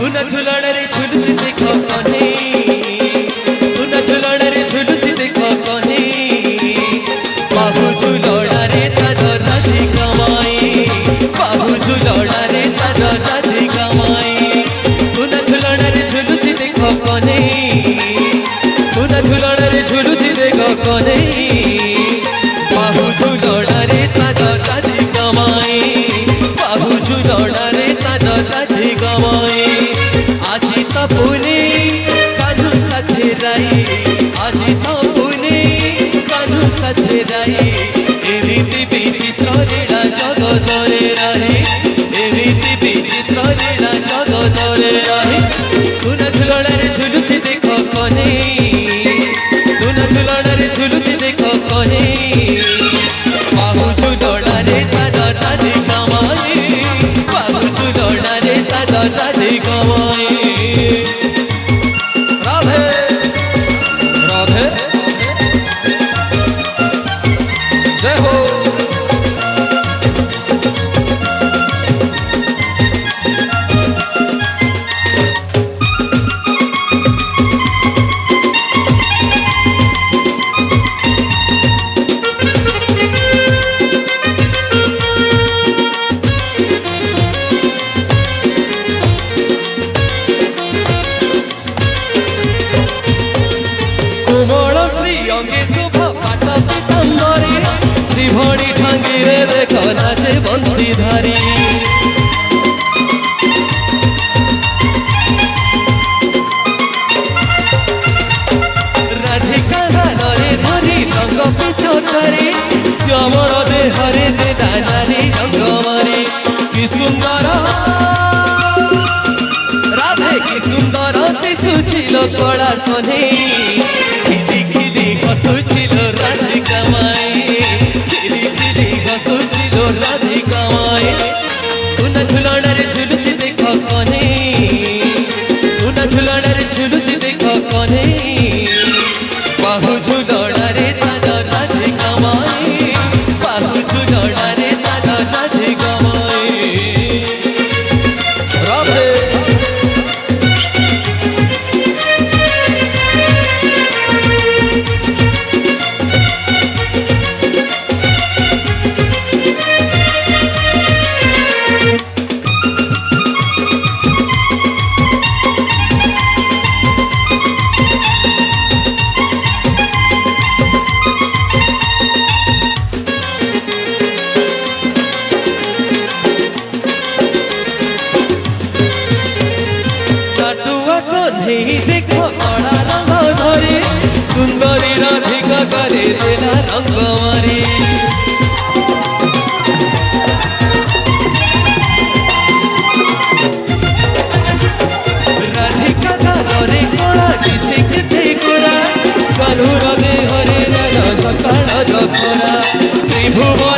सुना झुलण रे झुलुची देख कने सुना झुलण रे झुलुची देख कने बाबू झुलण रे तार राधे कमाई बाबू झुलण रे तार राधे कमाई सुना झुलण रे झुलुची देख कने सुना झुलण रे झुलुची देख कने बाबू झुलण रे तार राधे कमाई बाबू झुलण रे तार राधे कमाई आजी तो पुने कानू साथे राई आजी तो पुने कानू साथे राई एमिति विचित्र लीला जगतरे रहे एमिति विचित्र लीला जगतरे रहे सुना झुलण रे झुलुची देख कने सुना झुलण रे झुलुची देख कने बाबू झुलण रे तार राधे कमाई बाबू झुलण रे तार राधे कमाई राधे राधे जय हो त्रिभणी ठांगी रे देख नाचे बंशीधारी राधिका हारे धरी रंग पिछोतरी श्यामर देहरे दे नानी रंग मारी कि सुंदर राधे कि सुंदर दिशुचिल कला कने खिली खिली हसुचिल राधे कमाई राधे कमाई सुना झुलण रे झुलुची देख कने सुना झुलण रे झुलुची देख कने बाहु झुलण रे तार राधे कमाई बाहु झुलण रे तार राधे कमाई राधे देख कड़ा रंग धरी सुंदरी राधिका करे देला रंग मारी राधिका गारे कड़ा दिसे केते गोरा सानुर देहरे नाना सकाळ जखरा त्रिभुवन